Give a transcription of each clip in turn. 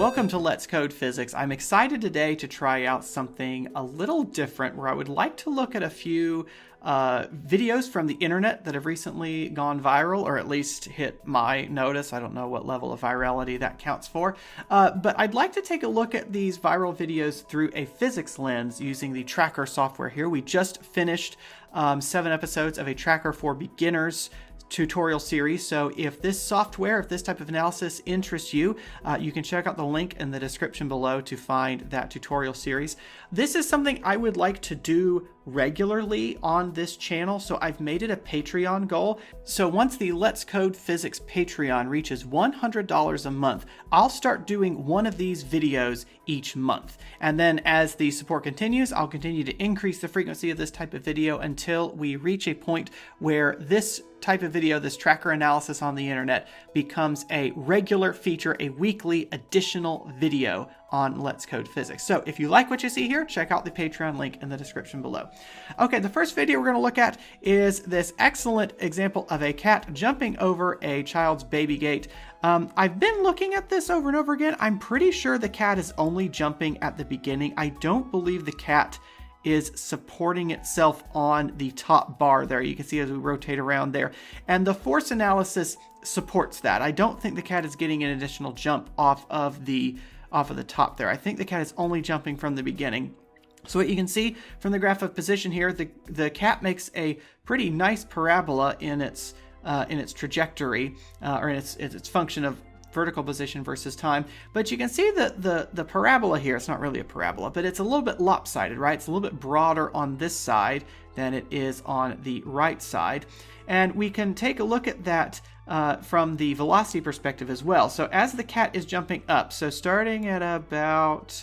Welcome to Let's Code Physics. I'm excited today to try out something a little different where I would like to look at a few videos from the internet that have recently gone viral, or at least hit my notice. I don't know what level of virality that counts for, but I'd like to take a look at these viral videos through a physics lens using the Tracker software here. We just finished 7 episodes of a Tracker for Beginners tutorial series. So if this software, if this type of analysis interests you, you can check out the link in the description below to find that tutorial series. This is something I would like to do regularly on this channel, so I've made it a Patreon goal. So once the Let's Code Physics Patreon reaches $100 a month, I'll start doing one of these videos each month. And then as the support continues, I'll continue to increase the frequency of this type of video until we reach a point where this type of video, this tracker analysis on the internet, becomes a regular feature, a weekly additional video on Let's Code Physics. So if you like what you see here, check out the Patreon link in the description below. Okay, the first video we're going to look at is this excellent example of a cat jumping over a child's baby gate. I've been looking at this over and over again. I'm pretty sure the cat is only jumping at the beginning. I don't believe the cat is supporting itself on the top bar there. You can see as we rotate around there. And the force analysis supports that. I don't think the cat is getting an additional jump off of the top there. I think the cat is only jumping from the beginning. So what you can see from the graph of position here, the cat makes a pretty nice parabola in its trajectory, or in its function of vertical position versus time. But you can see the parabola here, it's not really a parabola, but it's a little bit lopsided, right? It's a little bit broader on this side than it is on the right side. And we can take a look at that from the velocity perspective as well. So as the cat is jumping up, so starting at about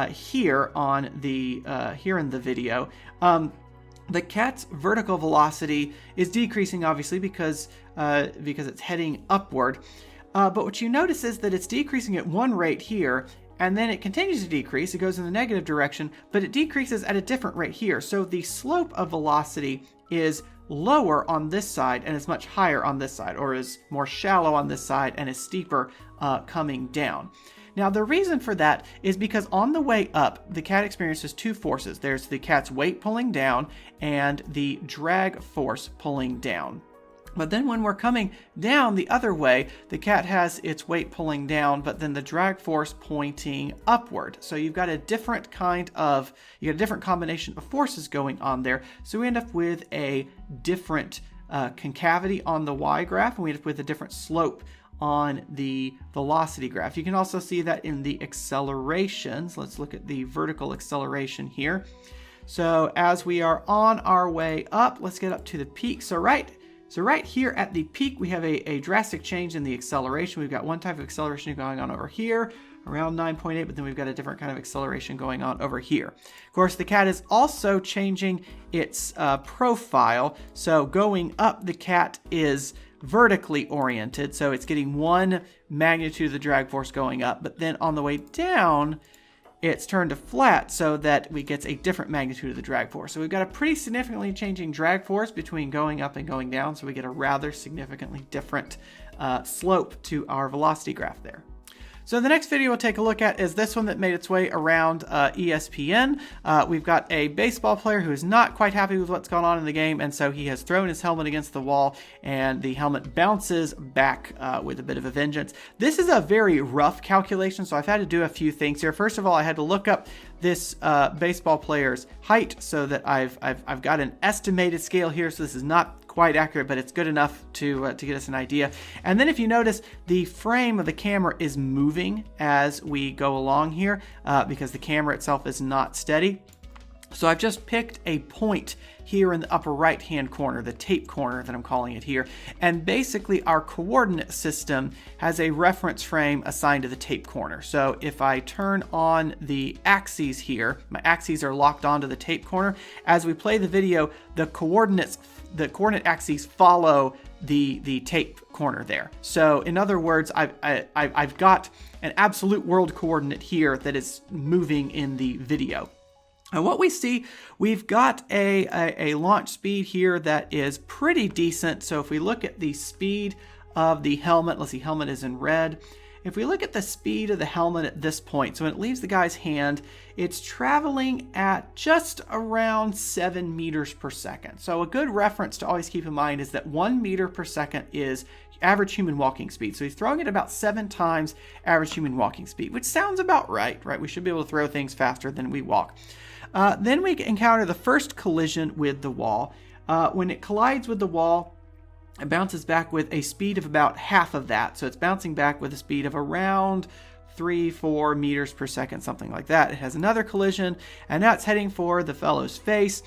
here on the here in the video, the cat's vertical velocity is decreasing, obviously, because it's heading upward. But what you notice is that it's decreasing at one rate here, and then it continues to decrease. It goes in the negative direction, but it decreases at a different rate here. So the slope of velocity is lower on this side and is much higher on this side, or is more shallow on this side and is steeper coming down. Now, the reason for that is because on the way up, the cat experiences two forces. There's the cat's weight pulling down and the drag force pulling down. But then when we're coming down the other way, the cat has its weight pulling down, but then the drag force pointing upward. So you've got a different combination of forces going on there. So we end up with a different concavity on the y graph, and we end up with a different slope on the velocity graph. You can also see that in the accelerations. Let's look at the vertical acceleration here. So as we are on our way up, let's get up to the peak. So right here at the peak, we have a drastic change in the acceleration. We've got one type of acceleration going on over here, around 9.8, but then we've got a different kind of acceleration going on over here. Of course, the cat is also changing its profile. So going up, the cat is vertically oriented, so it's getting one magnitude of the drag force going up, but then on the way down, it's turned to flat so that we get a different magnitude of the drag force. So we've got a pretty significantly changing drag force between going up and going down, so we get a rather significantly different slope to our velocity graph there. So the next video we'll take a look at is this one that made its way around ESPN. We've got a baseball player who is not quite happy with what's going on in the game, and so he has thrown his helmet against the wall, and the helmet bounces back with a bit of a vengeance. This is a very rough calculation, so I've had to do a few things here. First of all, I had to look up this baseball player's height so that I've got an estimated scale here, so this is not quite accurate, but it's good enough to get us an idea. And then if you notice, the frame of the camera is moving as we go along here because the camera itself is not steady. So I've just picked a point here in the upper right hand corner, the tape corner that I'm calling it here, and basically our coordinate system has a reference frame assigned to the tape corner. So if I turn on the axes here, my axes are locked onto the tape corner. As we play the video, the coordinate axes follow the tape corner there. So in other words, I've got an absolute world coordinate here that is moving in the video. And what we see, we've got a launch speed here that is pretty decent. So if we look at the speed of the helmet. Let's see, helmet is in red. If we look at the speed of the helmet at this point, so when it leaves the guy's hand, it's traveling at just around 7 meters per second. So a good reference to always keep in mind is that 1 meter per second is average human walking speed. So he's throwing it about 7 times average human walking speed, which sounds about right? We should be able to throw things faster than we walk. Then we encounter the first collision with the wall. When it collides with the wall, it bounces back with a speed of about half of that. So it's bouncing back with a speed of around 3-4 meters per second, something like that. It has another collision, and now it's heading for the fellow's face.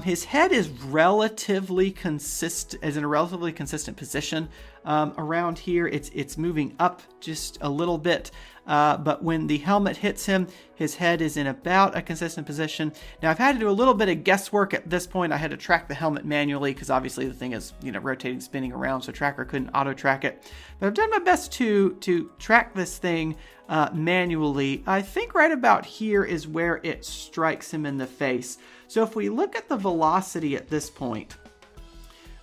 His head is in a relatively consistent position around here. It's moving up just a little bit, but when the helmet hits him, his head is in about a consistent position. Now, I've had to do a little bit of guesswork at this point. I had to track the helmet manually because obviously the thing is, rotating, spinning around, so tracker couldn't auto-track it. But I've done my best to track this thing manually. I think right about here is where it strikes him in the face. So if we look at the velocity at this point,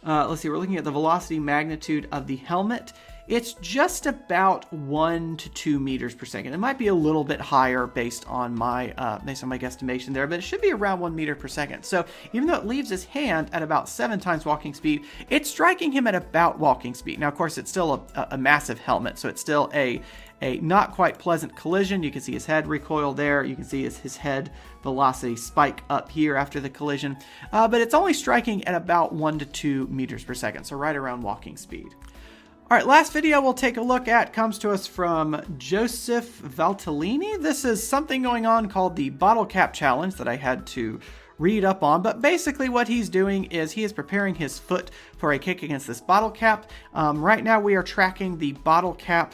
let's see, we're looking at the velocity magnitude of the helmet. It's just about 1 to 2 meters per second. It might be a little bit higher based on my guesstimation there, but it should be around 1 meter per second. So even though it leaves his hand at about 7 times walking speed, it's striking him at about walking speed. Now, of course, it's still a massive helmet, so it's still a not quite pleasant collision. You can see his head recoil there. You can see his head velocity spike up here after the collision. But it's only striking at about 1 to 2 meters per second, so right around walking speed. All right, last video we'll take a look at comes to us from Joseph Valtellini. This is something going on called the Bottlecap challenge that I had to read up on, but basically what he's doing is he is preparing his foot for a kick against this Bottlecap. Right now we are tracking the Bottlecap,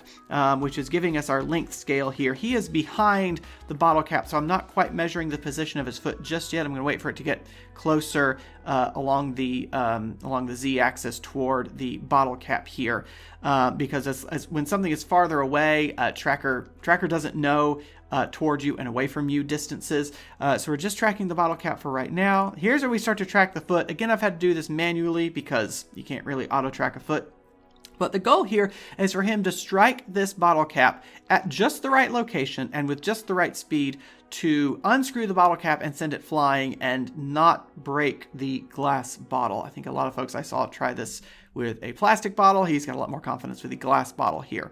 which is giving us our length scale here. He is behind the Bottlecap, so I'm not quite measuring the position of his foot just yet. I'm going to wait for it to get closer along the z-axis toward the Bottlecap here, because when something is farther away, tracker doesn't know towards you and away from you distances. So we're just tracking the Bottlecap for right now. Here's where we start to track the foot. Again, I've had to do this manually because you can't really auto track a foot. But the goal here is for him to strike this Bottlecap at just the right location and with just the right speed to unscrew the Bottlecap and send it flying and not break the glass bottle. I think a lot of folks I saw try this with a plastic bottle. He's got a lot more confidence with the glass bottle here.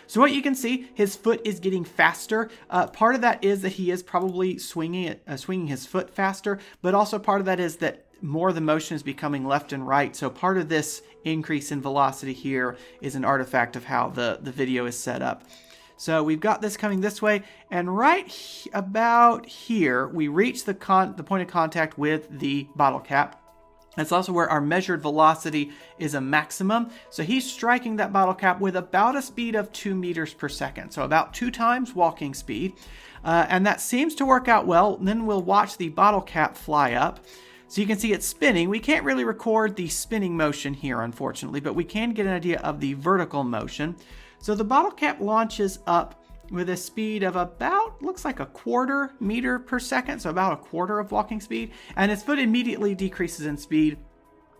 So what you can see, his foot is getting faster. Part of that is that he is probably swinging his foot faster, but also part of that is that more of the motion is becoming left and right. So part of this increase in velocity here is an artifact of how the video is set up. So we've got this coming this way, and right about here, we reach the point of contact with the Bottlecap. That's also where our measured velocity is a maximum. So he's striking that Bottlecap with about a speed of 2 meters per second. So about 2 times walking speed. And that seems to work out well. Then we'll watch the Bottlecap fly up. So you can see it's spinning. We can't really record the spinning motion here, unfortunately, but we can get an idea of the vertical motion. So the Bottlecap launches up with a speed of about, looks like a 1/4 meter per second, so about a 1/4 of walking speed, and his foot immediately decreases in speed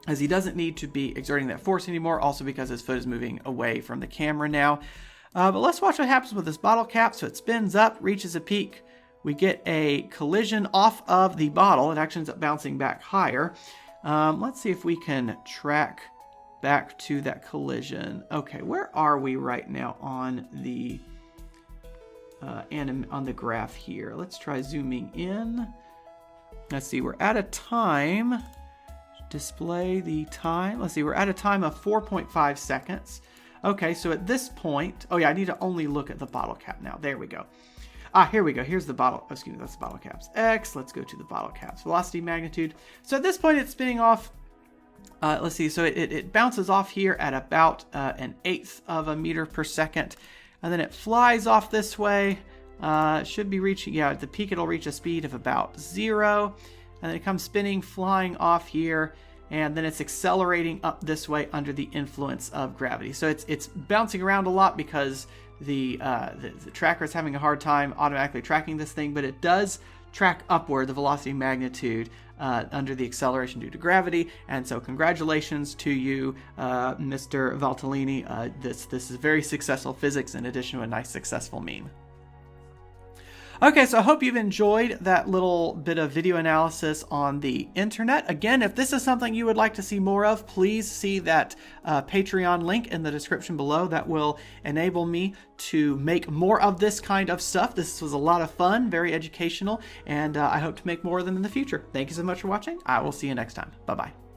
as he doesn't need to be exerting that force anymore, also because his foot is moving away from the camera now. But let's watch what happens with this Bottlecap. So it spins up, reaches a peak. We get a collision off of the bottle. It actually ends up bouncing back higher. Let's see if we can track back to that collision. Okay, where are we right now on the graph here? Let's try zooming in. Let's see, we're at a time. Display the time. Let's see, we're at a time of 4.5 seconds. Okay, so at this point, oh yeah, I need to only look at the Bottlecap now. There we go. Here we go. Here's the that's the Bottlecap's X. Let's go to the Bottlecap's velocity magnitude. So at this point, it's spinning off. Let's see. So it bounces off here at about 1/8 of a meter per second, and then it flies off this way. It should be reaching. Yeah, at the peak, it'll reach a speed of about 0, and then it comes spinning, flying off here, and then it's accelerating up this way under the influence of gravity. So it's bouncing around a lot because the tracker is having a hard time automatically tracking this thing, but it does track upward the velocity magnitude under the acceleration due to gravity. And so congratulations to you, Mr. Valtellini. This is very successful physics in addition to a nice successful meme. Okay, so I hope you've enjoyed that little bit of video analysis on the internet. Again, if this is something you would like to see more of, please see that Patreon link in the description below. That will enable me to make more of this kind of stuff. This was a lot of fun, very educational, and I hope to make more of them in the future. Thank you so much for watching. I will see you next time. Bye-bye.